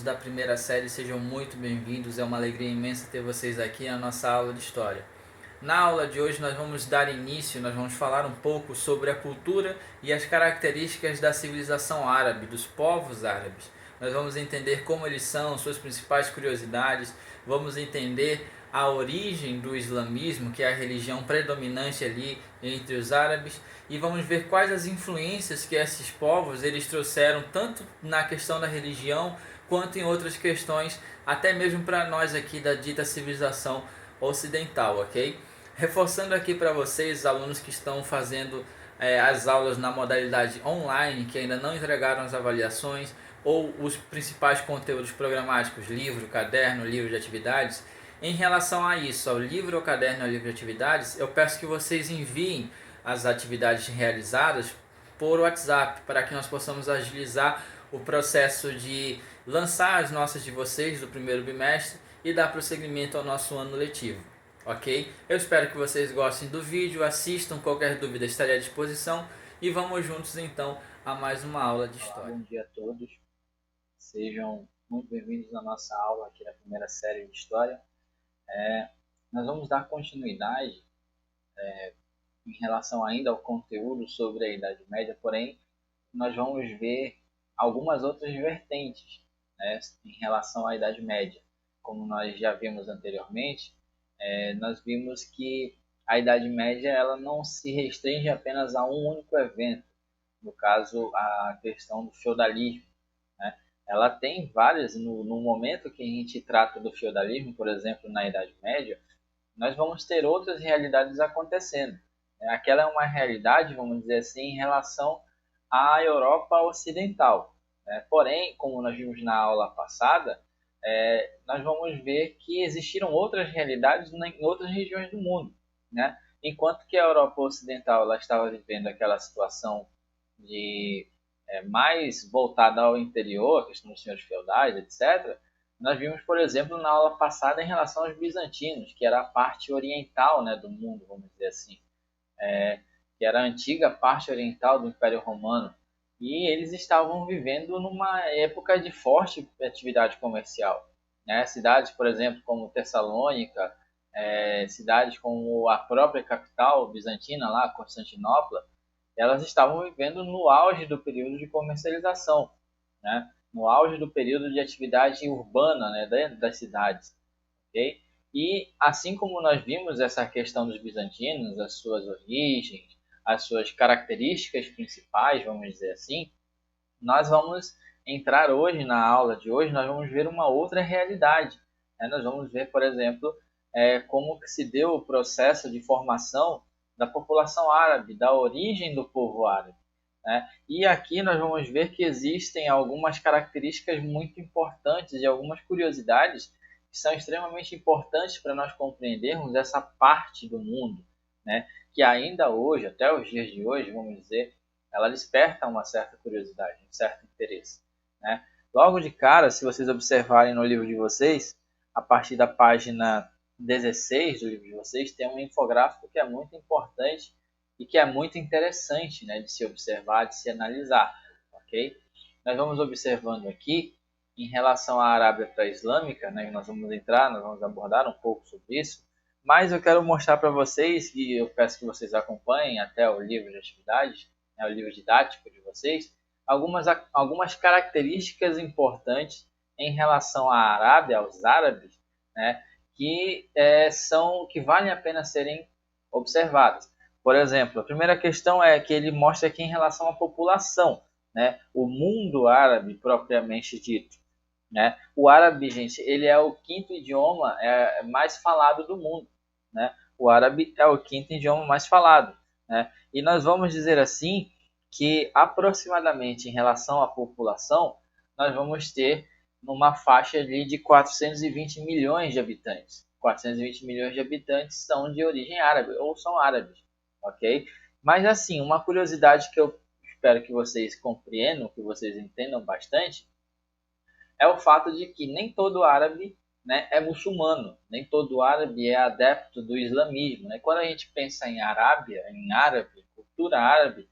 da primeira série, sejam muito bem-vindos. É uma alegria imensa ter vocês aqui na nossa aula de História. Na aula de hoje nós vamos dar início, nós vamos falar um pouco sobre a cultura e as características da civilização árabe, dos povos árabes. Nós vamos entender como eles são, suas principais curiosidades, vamos entender a origem do islamismo, que é a religião predominante ali entre os árabes, e vamos ver quais as influências que esses povos eles trouxeram tanto na questão da religião quanto em outras questões, até mesmo para nós aqui da dita civilização ocidental, ok? Reforçando aqui para vocês, alunos que estão fazendo as aulas na modalidade online, que ainda não entregaram as avaliações, ou os principais conteúdos programáticos, livro, caderno, livro de atividades. Em relação a isso, ao livro, ao caderno, ao livro de atividades, eu peço que vocês enviem as atividades realizadas por WhatsApp, para que nós possamos agilizar o processo de lançar as notas de vocês do primeiro bimestre e dar prosseguimento ao nosso ano letivo, ok? Eu espero que vocês gostem do vídeo, assistam, qualquer dúvida estarei à disposição e vamos juntos então a mais uma aula de História. Bom dia a todos, sejam muito bem-vindos à nossa aula aqui da primeira série de História. Nós vamos dar continuidade em relação ainda ao conteúdo sobre a Idade Média, porém nós vamos ver algumas outras vertentes, né, em relação à Idade Média. Como nós já vimos anteriormente, nós vimos que a Idade Média ela não se restringe apenas a um único evento, no caso a questão do feudalismo, né? Ela tem várias, no momento que a gente trata do feudalismo, por exemplo, na Idade Média, nós vamos ter outras realidades acontecendo. Aquela é uma realidade, vamos dizer assim, em relação à Europa Ocidental. Porém, como nós vimos na aula passada, nós vamos ver que existiram outras realidades em outras regiões do mundo, né? Enquanto que a Europa Ocidental ela estava vivendo aquela situação de mais voltada ao interior, a questão dos senhores feudais, etc., nós vimos, por exemplo, na aula passada em relação aos bizantinos, que era a parte oriental, né, do mundo, vamos dizer assim, que era a antiga parte oriental do Império Romano, e eles estavam vivendo numa época de forte atividade comercial, né? Cidades, por exemplo, como Tessalônica, cidades como a própria capital bizantina, lá, Constantinopla, elas estavam vivendo no auge do período de comercialização, né? No auge do período de atividade urbana, né, dentro das cidades. Okay? E assim como nós vimos essa questão dos bizantinos, as suas origens, as suas características principais, vamos dizer assim, nós vamos entrar hoje na aula de hoje, nós vamos ver uma outra realidade. Né? Nós vamos ver, por exemplo, como que se deu o processo de formação da população árabe, da origem do povo árabe. Né? E aqui nós vamos ver que existem algumas características muito importantes e algumas curiosidades que são extremamente importantes para nós compreendermos essa parte do mundo, né? Que ainda hoje, até os dias de hoje, vamos dizer, ela desperta uma certa curiosidade, um certo interesse, né? Logo de cara, se vocês observarem no livro de vocês, a partir da página 16 do livro de vocês, tem um infográfico que é muito importante e que é muito interessante, né, de se observar, de se analisar, ok? Nós vamos observando aqui, em relação à Arábia pré-islâmica, né, nós vamos abordar um pouco sobre isso, mas eu quero mostrar para vocês, e eu peço que vocês acompanhem até o livro de atividades, o livro didático de vocês, algumas características importantes em relação à Arábia, aos árabes, né, que valem a pena serem observadas. Por exemplo, a primeira questão é que ele mostra aqui em relação à população, né, o mundo árabe propriamente dito. Né? O árabe, gente, ele é o quinto idioma mais falado do mundo. Né? O árabe é o quinto idioma mais falado. Né? E nós vamos dizer assim que aproximadamente em relação à população, nós vamos ter numa faixa ali de 420 milhões de habitantes. 420 milhões de habitantes são de origem árabe ou são árabes, ok? Mas assim, uma curiosidade que eu espero que vocês compreendam, que vocês entendam bastante, é o fato de que nem todo árabe, né, é muçulmano, nem todo árabe é adepto do islamismo. Né? Quando a gente pensa em Arábia, em árabe, cultura árabe,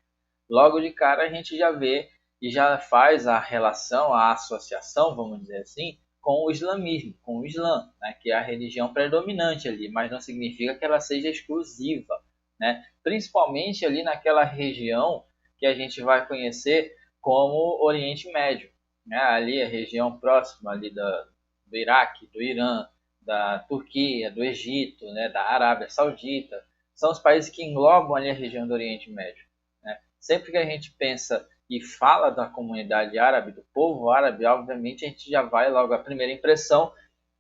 logo de cara a gente já vê e já faz a relação, a associação, vamos dizer assim, com o islamismo, com o Islã, né, que é a religião predominante ali, mas não significa que ela seja exclusiva, né? Principalmente ali naquela região que a gente vai conhecer como Oriente Médio, né? Ali a região próxima ali do Iraque, do Irã, da Turquia, do Egito, né, da Arábia Saudita, são os países que englobam ali a região do Oriente Médio, né? Sempre que a gente pensa e fala da comunidade árabe, do povo árabe, obviamente a gente já vai logo, a primeira impressão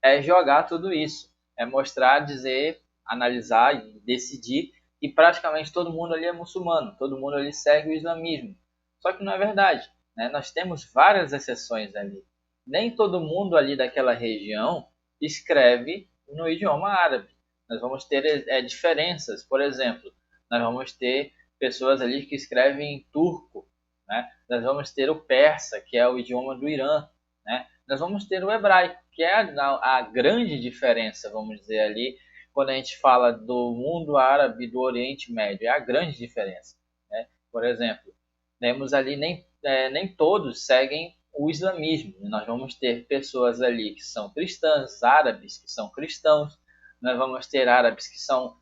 é jogar tudo isso, é mostrar, dizer, analisar e decidir que praticamente todo mundo ali é muçulmano, todo mundo ali segue o islamismo. Só que não é verdade, né? Nós temos várias exceções ali. Nem todo mundo ali daquela região escreve no idioma árabe. Nós vamos ter diferenças, por exemplo, nós vamos ter pessoas ali que escrevem em turco, né? Nós vamos ter o persa, que é o idioma do Irã, né? Nós vamos ter o hebraico, que é a grande diferença, vamos dizer ali, quando a gente fala do mundo árabe do Oriente Médio, é a grande diferença, né? Por exemplo, temos ali nem todos seguem o islamismo. Nós vamos ter pessoas ali que são cristãs, árabes que são cristãos, nós vamos ter árabes que são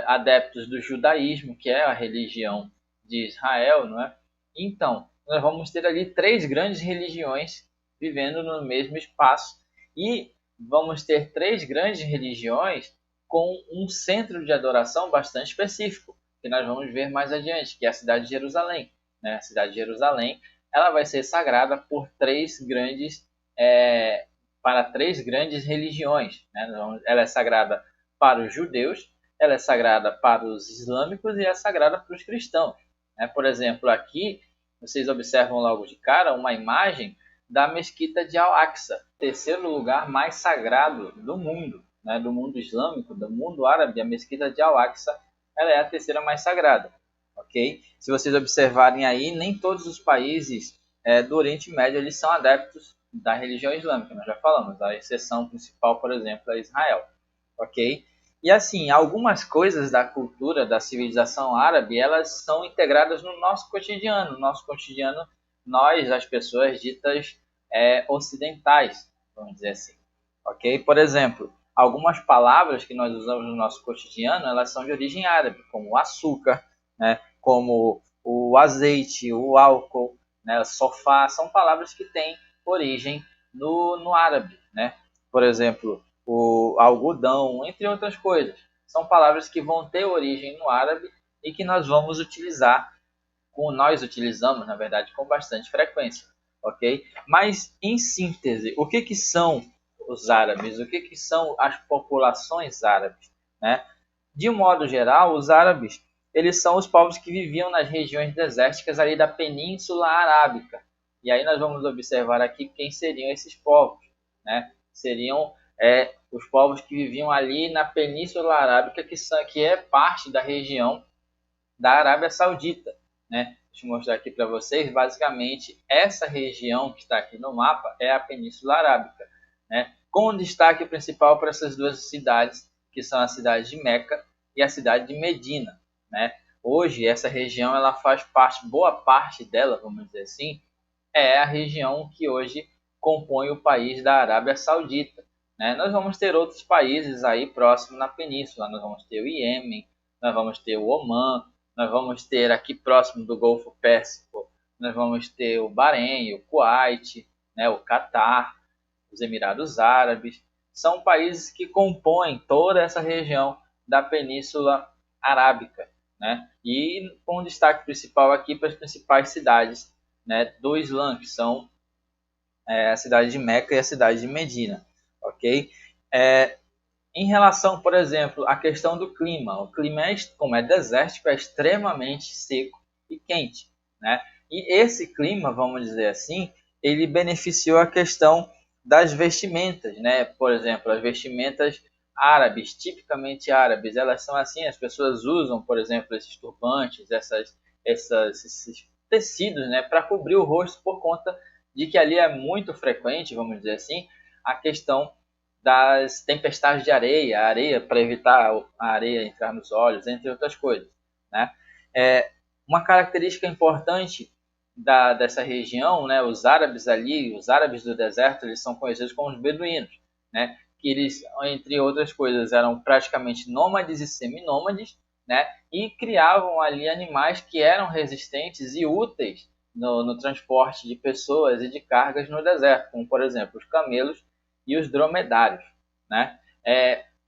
adeptos do judaísmo, que é a religião de Israel, não é? Então, nós vamos ter ali três grandes religiões vivendo no mesmo espaço e vamos ter três grandes religiões com um centro de adoração bastante específico, que nós vamos ver mais adiante, que é a cidade de Jerusalém, né? A cidade de Jerusalém, ela vai ser sagrada por para três grandes religiões, né? Ela é sagrada para os judeus, ela é sagrada para os islâmicos e é sagrada para os cristãos, né? Por exemplo, aqui vocês observam logo de cara uma imagem da mesquita de Al-Aqsa, terceiro lugar mais sagrado do mundo, né? Do mundo islâmico, do mundo árabe. A mesquita de Al-Aqsa, ela é a terceira mais sagrada. Ok? Se vocês observarem aí, nem todos os países do Oriente Médio eles são adeptos da religião islâmica, nós já falamos, a exceção principal, por exemplo, é Israel. Ok? E assim, algumas coisas da cultura, da civilização árabe, elas são integradas no nosso cotidiano. No nosso cotidiano, nós, as pessoas ditas ocidentais, vamos dizer assim. Ok? Por exemplo, algumas palavras que nós usamos no nosso cotidiano, elas são de origem árabe, como açúcar, né? Como o azeite, o álcool, né? O sofá, são palavras que têm origem no árabe, né? Por exemplo, o algodão, entre outras coisas. São palavras que vão ter origem no árabe e que nós vamos utilizar, nós utilizamos, na verdade, com bastante frequência, ok? Mas, em síntese, o que são os árabes? O que são as populações árabes, né? De um modo geral, os árabes, eles são os povos que viviam nas regiões desérticas ali da Península Arábica. E aí nós vamos observar aqui quem seriam esses povos, né? Seriam os povos que viviam ali na Península Arábica, que é parte da região da Arábia Saudita, né? Deixa eu mostrar aqui para vocês. Basicamente, essa região que está aqui no mapa é a Península Arábica, né? Com destaque principal para essas duas cidades, que são a cidade de Meca e a cidade de Medina, né? Hoje, essa região ela faz parte, boa parte dela, vamos dizer assim, é a região que hoje compõe o país da Arábia Saudita, né? Nós vamos ter outros países aí próximos na península. Nós vamos ter o Iêmen, nós vamos ter o Omã, nós vamos ter aqui próximo do Golfo Pérsico, nós vamos ter o Bahrein, o Kuwait, né, o Catar, os Emirados Árabes. São países que compõem toda essa região da Península Arábica, né? E com destaque principal aqui para as principais cidades, né, do Islã, que são a cidade de Meca e a cidade de Medina, ok? Em relação, por exemplo, à questão do clima, o clima, como é desértico, é extremamente seco e quente, né? E esse clima, vamos dizer assim, ele beneficiou a questão das vestimentas, né? Por exemplo, as vestimentas árabes, tipicamente árabes, elas são assim, as pessoas usam, por exemplo, esses turbantes, esses tecidos, né, para cobrir o rosto por conta de que ali é muito frequente, vamos dizer assim, a questão das tempestades de areia, a areia para evitar a areia entrar nos olhos, entre outras coisas, né? Uma característica importante dessa região, né, os árabes ali, os árabes do deserto, eles são conhecidos como os beduínos, né, que eles, entre outras coisas, eram praticamente nômades e seminômades, né, e criavam ali animais que eram resistentes e úteis no transporte de pessoas e de cargas no deserto, como, por exemplo, os camelos e os dromedários, né.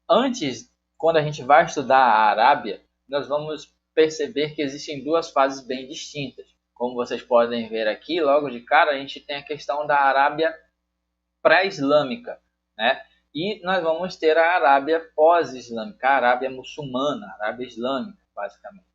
Antes, quando a gente vai estudar a Arábia, nós vamos perceber que existem duas fases bem distintas. Como vocês podem ver aqui, logo de cara a gente tem a questão da Arábia pré-islâmica, né? E nós vamos ter a Arábia pós-islâmica, a Arábia muçulmana, a Arábia islâmica, basicamente,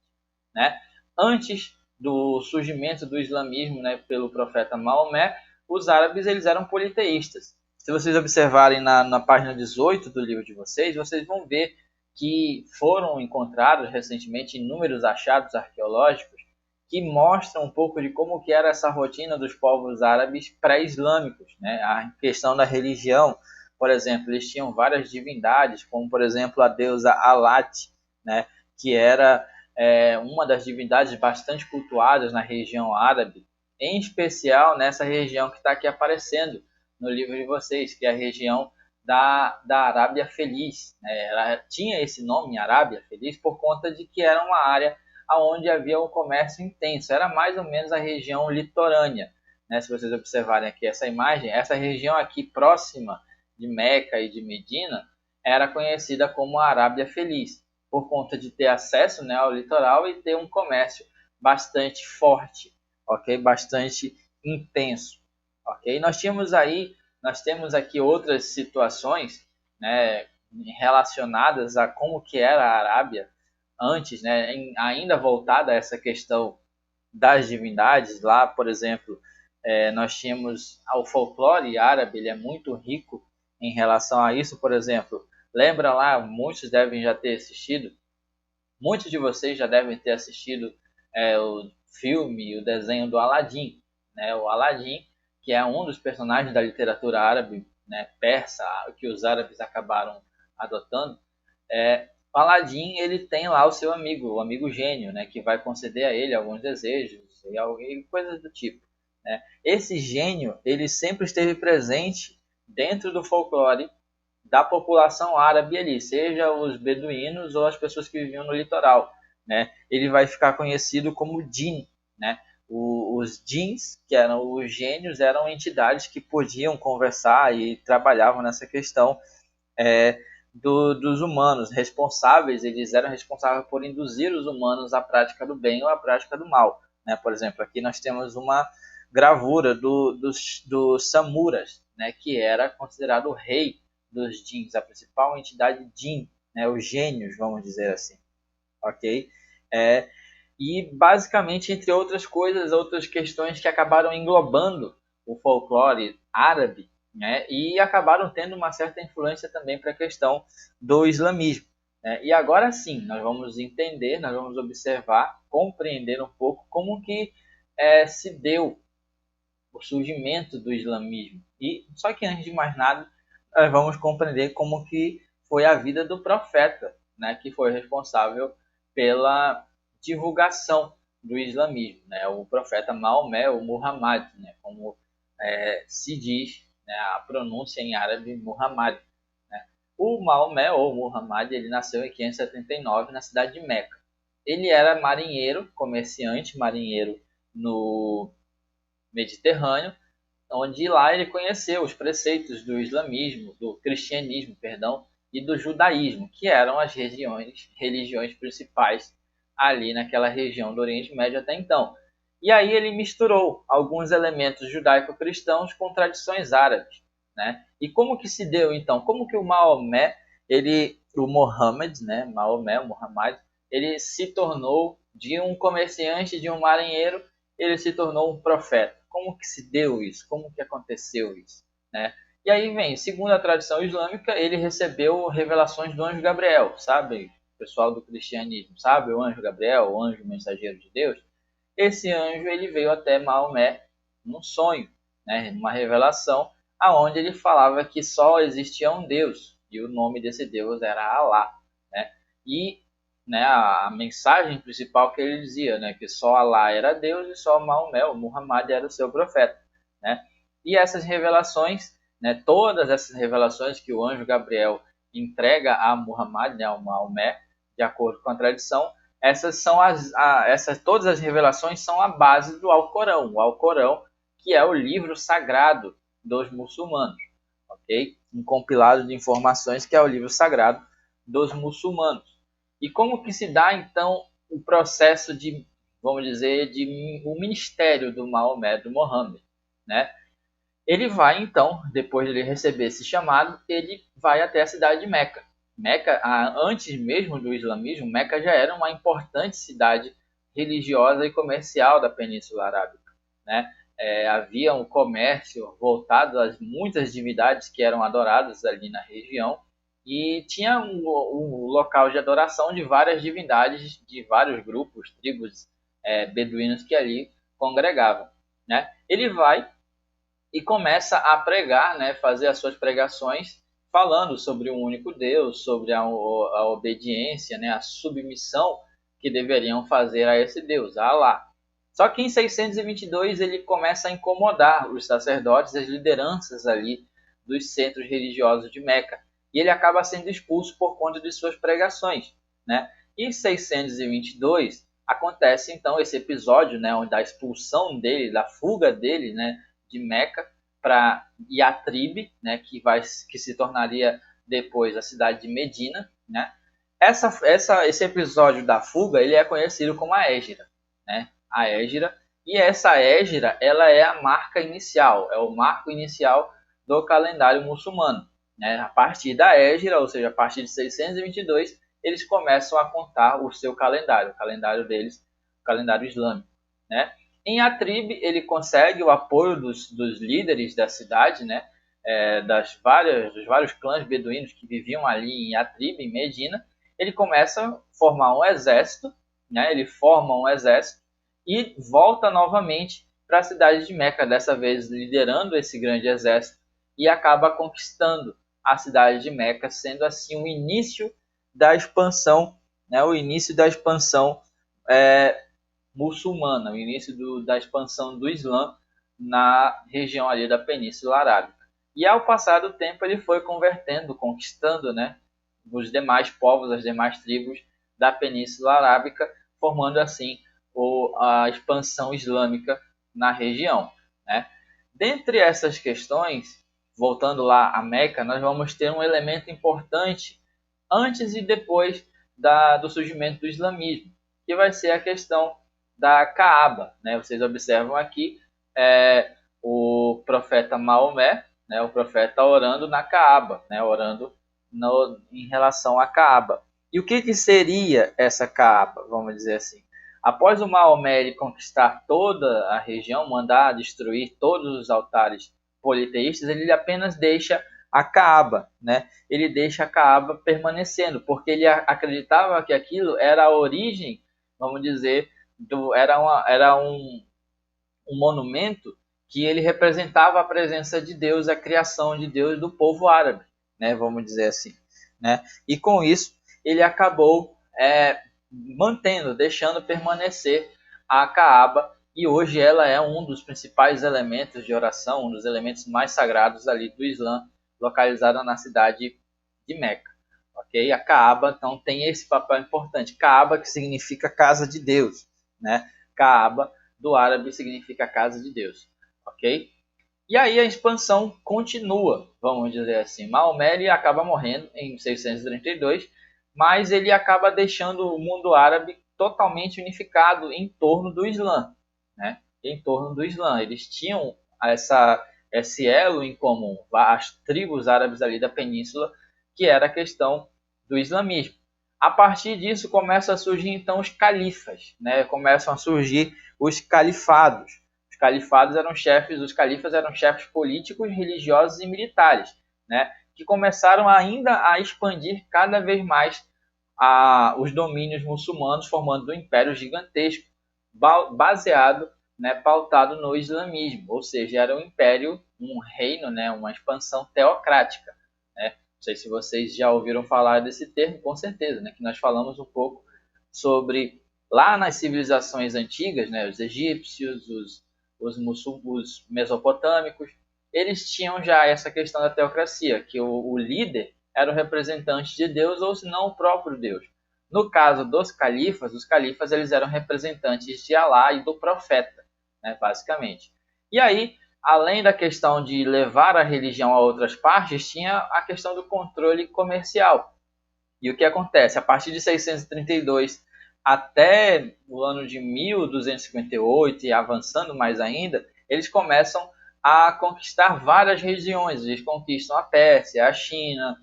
né? Antes do surgimento do islamismo, né, pelo profeta Maomé, os árabes eles eram politeístas. Se vocês observarem na página 18 do livro de vocês, vocês vão ver que foram encontrados recentemente inúmeros achados arqueológicos que mostram um pouco de como que era essa rotina dos povos árabes pré-islâmicos, né? A questão da religião, por exemplo, eles tinham várias divindades, como por exemplo a deusa Alat, né? Que era uma das divindades bastante cultuadas na região árabe, em especial nessa região que está aqui aparecendo no livro de vocês, que é a região da Arábia Feliz, né? Ela tinha esse nome, Arábia Feliz, por conta de que era uma área onde havia um comércio intenso. Era mais ou menos a região litorânea, né? Se vocês observarem aqui essa imagem, essa região aqui próxima de Meca e de Medina era conhecida como a Arábia Feliz, por conta de ter acesso, né, ao litoral e ter um comércio bastante forte, ok? Bastante intenso, ok? Nós temos aqui outras situações, né, relacionadas a como que era a Arábia antes, né, ainda voltada a essa questão das divindades. Lá, por exemplo, nós tínhamos o folclore árabe, ele é muito rico em relação a isso. Por exemplo, lembra lá, muitos devem já ter assistido, muitos de vocês já devem ter assistido o filme e o desenho do Aladim, né? O Aladim, que é um dos personagens da literatura árabe, né, persa, que os árabes acabaram adotando. O Aladim, ele tem lá o amigo gênio, né, que vai conceder a ele alguns desejos e coisas do tipo, né? Esse gênio, ele sempre esteve presente dentro do folclore da população árabe ali, seja os beduínos ou as pessoas que viviam no litoral, né? Ele vai ficar conhecido como Jin, né? Os Jins, que eram os gênios, eram entidades que podiam conversar e trabalhavam nessa questão dos humanos, eles eram responsáveis por induzir os humanos à prática do bem ou à prática do mal, né? Por exemplo, aqui nós temos uma gravura dos Samuras, né? Que era considerado o rei dos Jins, a principal entidade Jin, né? Os gênios, vamos dizer assim, ok? E basicamente, entre outras coisas, outras questões que acabaram englobando o folclore árabe, né? E acabaram tendo uma certa influência também para a questão do islamismo, né? E agora sim, nós vamos entender, nós vamos observar, compreender um pouco como que se deu o surgimento do islamismo. E só que antes de mais nada, nós vamos compreender como que foi a vida do profeta, né, que foi responsável pela divulgação do islamismo, né, o profeta Maomé, ou Muhammad, né, como se diz, né, a pronúncia em árabe Muhammad. Né. O Maomé, ou Muhammad, ele nasceu em 579 na cidade de Meca. Ele era marinheiro, comerciante, marinheiro no Mediterrâneo, onde lá ele conheceu os preceitos do islamismo, do cristianismo, perdão, e do judaísmo, que eram as religiões principais ali naquela região do Oriente Médio até então. E aí ele misturou alguns elementos judaico-cristãos com tradições árabes, né? E como que se deu então? Como que o Maomé, o Mohammed, né? Maomé, o Muhammad, ele se tornou de um comerciante, de um marinheiro, ele se tornou um profeta. Como que se deu isso? Como que aconteceu isso? Né? E aí vem, segundo a tradição islâmica, ele recebeu revelações do anjo Gabriel, sabe? O pessoal do cristianismo, sabe? O anjo Gabriel, o anjo mensageiro de Deus. Esse anjo ele veio até Maomé num sonho, né? Numa revelação, aonde ele falava que só existia um Deus e o nome desse Deus era Alá, né? E né, a mensagem principal que ele dizia, né, que só Allah era Deus e só Maomé, o Muhammad, era o seu profeta, né? E essas revelações, né, todas essas revelações que o anjo Gabriel entrega a Muhammad, né, ao Maomé, de acordo com a tradição, essas são todas as revelações são a base do Alcorão, o Alcorão, que é o livro sagrado dos muçulmanos, ok? Um compilado de informações que é o livro sagrado dos muçulmanos. E como que se dá, então, o processo de, vamos dizer, o ministério do Maomé, do Mohammed, né? Ele vai, então, depois de ele receber esse chamado, ele vai até a cidade de Meca. Meca, antes mesmo do islamismo, Meca já era uma importante cidade religiosa e comercial da Península Arábica, né? Havia um comércio voltado às muitas divindades que eram adoradas ali na região, e tinha um local de adoração de várias divindades, de vários grupos, tribos beduínos que ali congregavam, né? Ele vai e começa a pregar, né, fazer as suas pregações falando sobre um único Deus, sobre a obediência, né, a submissão que deveriam fazer a esse Deus, a Allah. Só que em 622 ele começa a incomodar os sacerdotes, as lideranças ali dos centros religiosos de Meca, e ele acaba sendo expulso por conta de suas pregações, né? E em 622 acontece então esse episódio, né, da expulsão dele, da fuga dele, né, de Meca para Yatrib, né, que se tornaria depois a cidade de Medina, né? Esse episódio da fuga ele é conhecido como a Hégira, né? A Hégira, e essa Hégira ela é a marca inicial, é o marco inicial do calendário muçulmano, né? A partir da Hégira, ou seja, a partir de 622, eles começam a contar o seu calendário, o calendário deles, o calendário islâmico, né? Em Atrib, ele consegue o apoio dos líderes da cidade, né? Dos vários clãs beduínos que viviam ali em Atrib, em Medina. Ele começa a formar um exército, né? Ele forma um exército e volta novamente para a cidade de Meca, dessa vez liderando esse grande exército, e acaba conquistando a cidade de Meca, sendo assim o início da expansão, né? O início da expansão muçulmana, o início da expansão do Islã na região ali da Península Arábica. E ao passar do tempo ele foi convertendo, conquistando, né, os demais povos, as demais tribos da Península Arábica, formando assim a expansão islâmica na região, né? Dentre essas questões, voltando lá a Meca, nós vamos ter um elemento importante antes e depois do surgimento do islamismo, que vai ser a questão da Kaaba, né? Vocês observam aqui o profeta Maomé, né? O profeta orando na Kaaba, né? Orando em relação à Kaaba. E o que seria essa Kaaba, vamos dizer assim? Após o Maomé conquistar toda a região, mandar destruir todos os altares politeístas, ele apenas deixa a Kaaba, né? Ele deixa a Kaaba permanecendo, porque ele acreditava que aquilo era a origem, vamos dizer, era um monumento que ele representava a presença de Deus, a criação de Deus do povo árabe, né? Vamos dizer assim, né? E com isso ele acabou deixando permanecer a Kaaba, e hoje ela é um dos principais elementos de oração, um dos elementos mais sagrados ali do Islã, localizada na cidade de Meca. Ok? A Kaaba então tem esse papel importante. Kaaba, que significa casa de Deus, né? Kaaba do árabe significa casa de Deus, ok? E aí a expansão continua, vamos dizer assim. Maomé acaba morrendo em 632, mas ele acaba deixando o mundo árabe totalmente unificado em torno do Islã, né? Em torno do Islã. Eles tinham esse elo em comum, as tribos árabes ali da península, que era a questão do islamismo. A partir disso começam a surgir então os califas, né? Começam a surgir os califados. Os califas eram chefes políticos, religiosos e militares, né? Que começaram ainda a expandir cada vez mais os domínios muçulmanos, formando um império gigantesco, baseado, né, pautado no islamismo, ou seja, era um império, um reino, né, uma expansão teocrática, né? Não sei se vocês já ouviram falar desse termo, com certeza, né, que nós falamos um pouco sobre lá nas civilizações antigas, né, os egípcios, os mesopotâmicos, eles tinham já essa questão da teocracia, que o líder era o representante de Deus ou se não o próprio Deus. No caso dos califas, os califas eles eram representantes de Alá e do profeta, né, basicamente. E aí, além da questão de levar a religião a outras partes, tinha a questão do controle comercial. E o que acontece? A partir de 632 até o ano de 1258 e avançando mais ainda, eles começam a conquistar várias regiões. Eles conquistam a Pérsia, a China,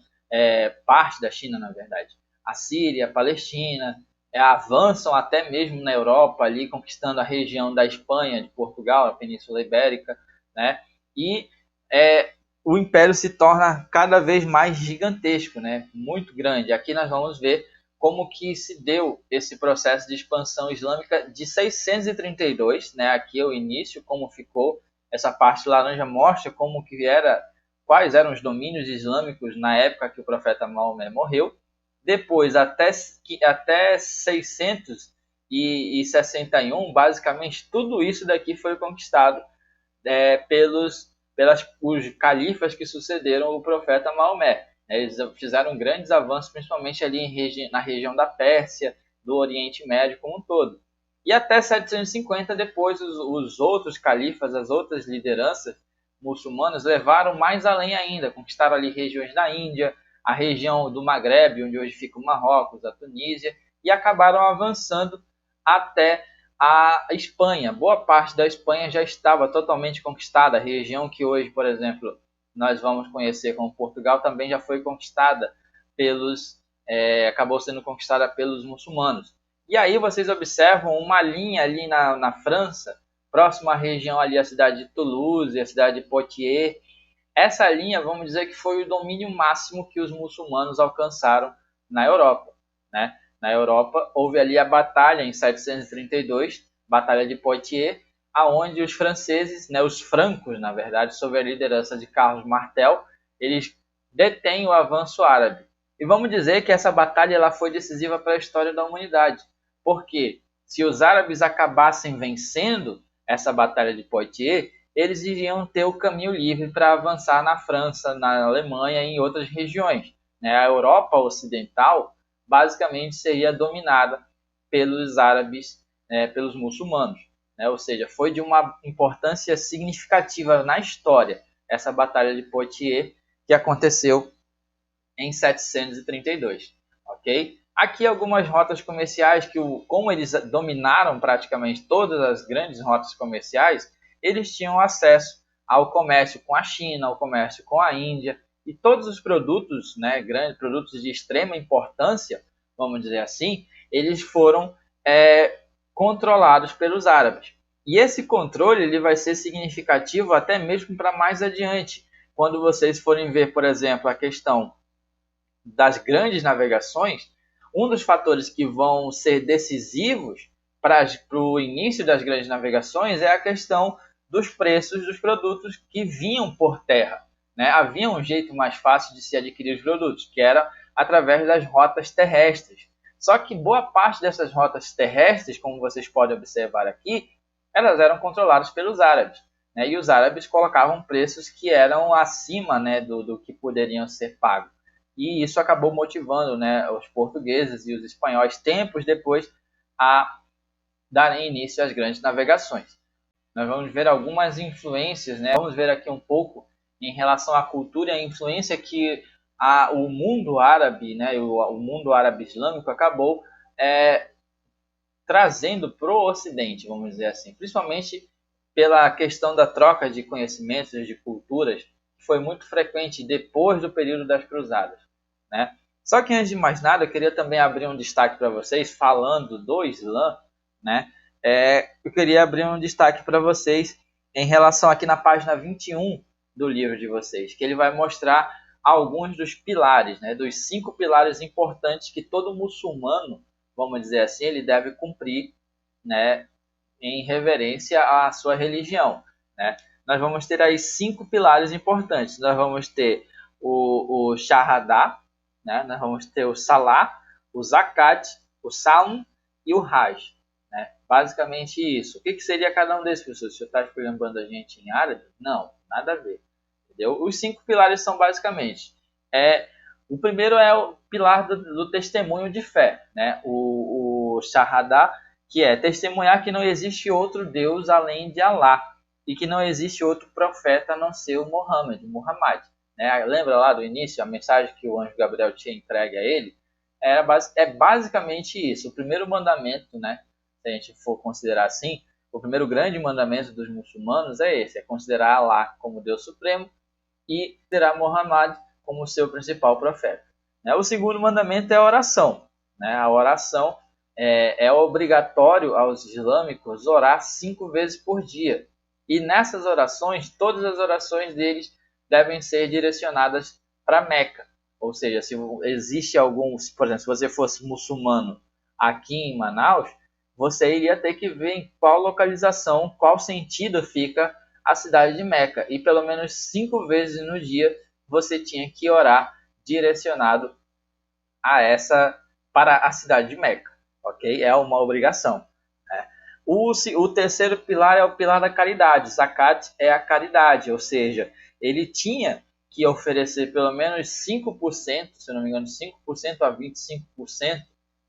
parte da China, na verdade, a Síria, a Palestina, avançam até mesmo na Europa, ali conquistando a região da Espanha, de Portugal, a Península Ibérica, né? E o império se torna cada vez mais gigantesco, né? Muito grande. Aqui nós vamos ver como que se deu esse processo de expansão islâmica de 632, né? Aqui é o início, como ficou. Essa parte laranja mostra como que quais eram os domínios islâmicos na época que o profeta Maomé morreu. Depois, até 661, basicamente tudo isso daqui foi conquistado pelos os califas que sucederam o profeta Maomé. Eles fizeram grandes avanços, principalmente ali na região da Pérsia, do Oriente Médio como um todo. E até 750, depois, os outros califas, as outras lideranças muçulmanas levaram mais além ainda, conquistaram ali regiões da Índia, a região do Maghreb, onde hoje fica o Marrocos, a Tunísia, e acabaram avançando até a Espanha. Boa parte da Espanha já estava totalmente conquistada. A região que hoje, por exemplo, nós vamos conhecer como Portugal, também já foi conquistada acabou sendo conquistada pelos muçulmanos. E aí vocês observam uma linha ali na França, próxima à região ali, a cidade de Toulouse, a cidade de Poitiers. Essa linha, vamos dizer que foi o domínio máximo que os muçulmanos alcançaram na Europa, né? Na Europa, houve ali a batalha em 732, Batalha de Poitiers, aonde os franceses, né, os francos, na verdade, sob a liderança de Carlos Martel, eles detêm o avanço árabe. E vamos dizer que essa batalha ela foi decisiva para a história da humanidade, porque se os árabes acabassem vencendo essa Batalha de Poitiers, eles iriam ter o caminho livre para avançar na França, na Alemanha e em outras regiões. A Europa Ocidental basicamente seria dominada pelos árabes, pelos muçulmanos. Ou seja, foi de uma importância significativa na história essa Batalha de Poitiers que aconteceu em 732. Ok? Aqui algumas rotas comerciais que, como eles dominaram praticamente todas as grandes rotas comerciais, eles tinham acesso ao comércio com a China, ao comércio com a Índia, e todos os produtos, grandes produtos de extrema importância, vamos dizer assim, eles foram controlados pelos árabes. E esse controle ele vai ser significativo até mesmo para mais adiante, quando vocês forem ver, por exemplo, a questão das grandes navegações. Um dos fatores que vão ser decisivos para o início das grandes navegações é a questão dos preços dos produtos que vinham por terra. Havia um jeito mais fácil de se adquirir os produtos, que era através das rotas terrestres. Só que boa parte dessas rotas terrestres, como vocês podem observar aqui, elas eram controladas pelos árabes. E os árabes colocavam preços que eram acima do que poderiam ser pagos. E isso acabou motivando os portugueses e os espanhóis, tempos depois, a darem início às grandes navegações. Nós vamos ver algumas influências, vamos ver aqui um pouco em relação à cultura e à influência que o mundo árabe, o mundo árabe islâmico acabou trazendo para o Ocidente, vamos dizer assim, principalmente pela questão da troca de conhecimentos, de culturas, que foi muito frequente depois do período das Cruzadas. Só que antes de mais nada, eu queria também abrir um destaque para vocês, falando do Islã, eu queria abrir um destaque para vocês em relação aqui na página 21 do livro de vocês, que ele vai mostrar alguns dos pilares, dos 5 pilares importantes que todo muçulmano, vamos dizer assim, ele deve cumprir, em reverência à sua religião. Nós vamos ter aí 5 pilares importantes. Nós vamos ter o Shahadá, nós vamos ter o Salah, o Zakat, o Salm e o Hajj. Né? Basicamente isso. O que seria cada um desses, professor? Se você está explicando a gente em árabe? Não, nada a ver. Entendeu? Os 5 pilares são basicamente... o primeiro é o pilar do testemunho de fé, né? O Shahadá, que é testemunhar que não existe outro Deus além de Alá e que não existe outro profeta a não ser o Muhammad. Né? Lembra lá do início, a mensagem que o anjo Gabriel tinha entregue a ele? É basicamente isso. O primeiro mandamento, né? Se a gente for considerar assim, o primeiro grande mandamento dos muçulmanos é esse, é considerar Alá como Deus Supremo e considerar Muhammad como seu principal profeta. O segundo mandamento é a oração. A oração é obrigatório aos islâmicos orar 5 vezes por dia. E nessas orações, todas as orações deles devem ser direcionadas para Meca. Ou seja, se existe algum, por exemplo, se você fosse muçulmano aqui em Manaus, você iria ter que ver em qual localização, qual sentido fica a cidade de Meca. E pelo menos 5 vezes no dia você tinha que orar direcionado para a cidade de Meca. Ok? É uma obrigação. Né? O terceiro pilar é o pilar da caridade. Zakat é a caridade, ou seja, ele tinha que oferecer pelo menos 5%, se não me engano, 5% a 25%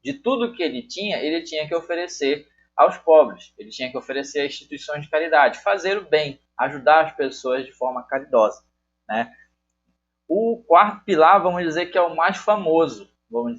de tudo que ele tinha que oferecer aos pobres. Ele tinha que oferecer a instituições de caridade, fazer o bem, ajudar as pessoas de forma caridosa. Né? O quarto pilar, vamos dizer que é o mais famoso.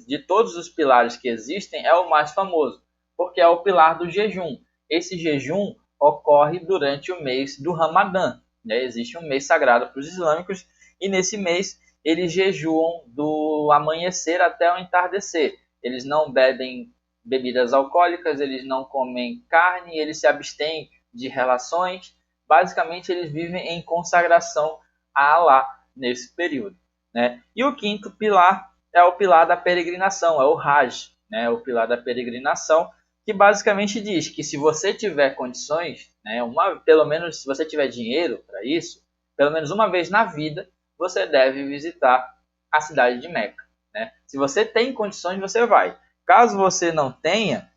De todos os pilares que existem, é o mais famoso, porque é o pilar do jejum. Esse jejum ocorre durante o mês do Ramadã. Né? Existe um mês sagrado para os islâmicos e nesse mês eles jejuam do amanhecer até o entardecer. Eles não bebem bebidas alcoólicas, eles não comem carne, eles se abstêm de relações. Basicamente, eles vivem em consagração a Alá nesse período. Né? E o quinto pilar é o pilar da peregrinação, é o Hajj, né? O pilar da peregrinação, que basicamente diz que se você tiver condições, né, pelo menos se você tiver dinheiro para isso, pelo menos uma vez na vida, você deve visitar a cidade de Meca. Né? Se você tem condições, você vai. Caso você não tenha,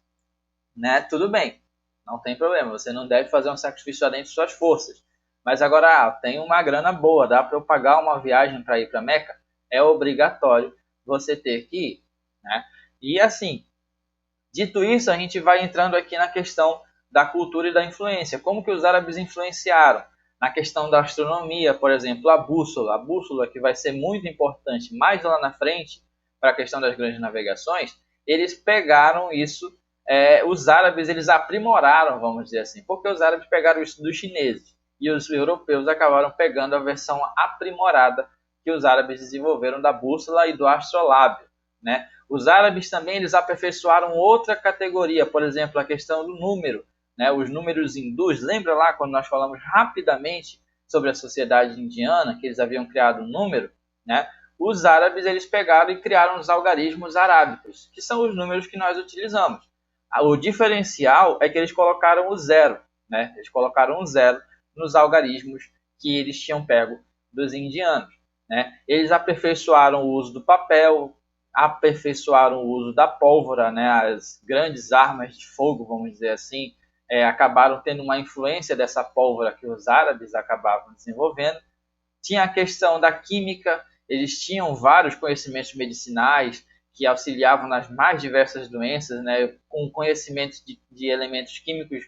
né, tudo bem, não tem problema, você não deve fazer um sacrifício além de suas forças. Mas agora, tem uma grana boa, dá para eu pagar uma viagem para ir para Meca? É obrigatório você ter que ir. Né? E assim, dito isso, a gente vai entrando aqui na questão da cultura e da influência. Como que os árabes influenciaram? Na questão da astronomia, por exemplo, a bússola que vai ser muito importante mais lá na frente para a questão das grandes navegações, eles pegaram isso, os árabes eles aprimoraram, vamos dizer assim, porque os árabes pegaram isso dos chineses e os europeus acabaram pegando a versão aprimorada que os árabes desenvolveram da bússola e do astrolábio. Né? Os árabes também eles aperfeiçoaram outra categoria, por exemplo, a questão do número. Né? Os números hindus, lembra lá quando nós falamos rapidamente sobre a sociedade indiana, que eles haviam criado um número? Né? Os árabes eles pegaram e criaram os algarismos arábicos, que são os números que nós utilizamos. O diferencial é que eles colocaram o zero. Né? Eles colocaram o zero nos algarismos que eles tinham pego dos indianos. Né? Eles aperfeiçoaram o uso do papel, aperfeiçoaram o uso da pólvora, né? As grandes armas de fogo, vamos dizer assim, acabaram tendo uma influência dessa pólvora que os árabes acabavam desenvolvendo. Tinha a questão da química, eles tinham vários conhecimentos medicinais que auxiliavam nas mais diversas doenças, né? Com conhecimentos de elementos químicos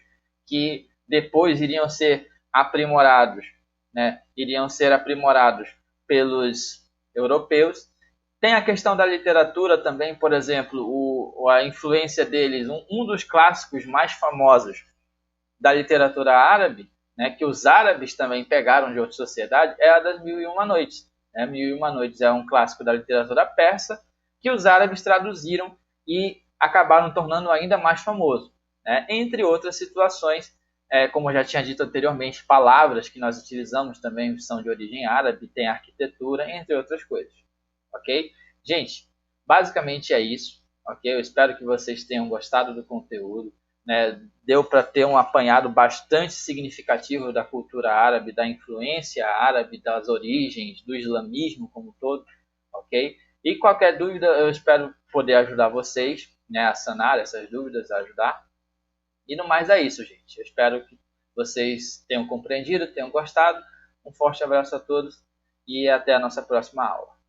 que depois iriam ser aprimorados, né? Iriam ser aprimorados pelos europeus. Tem a questão da literatura também, por exemplo, a influência deles, um dos clássicos mais famosos da literatura árabe, né, que os árabes também pegaram de outra sociedade, é a das Mil e Uma Noites. Né? Mil e Uma Noites é um clássico da literatura persa que os árabes traduziram e acabaram tornando ainda mais famoso. Né? Entre outras situações, como eu já tinha dito anteriormente, palavras que nós utilizamos também são de origem árabe, tem arquitetura, entre outras coisas. Ok? Gente, basicamente é isso. Ok? Eu espero que vocês tenham gostado do conteúdo. Né? Deu para ter um apanhado bastante significativo da cultura árabe, da influência árabe, das origens, do islamismo como um todo. Ok? E qualquer dúvida, eu espero poder ajudar vocês. né, a sanar essas dúvidas, a ajudar. E no mais é isso, gente. Eu espero que vocês tenham compreendido, tenham gostado. Um forte abraço a todos e até a nossa próxima aula.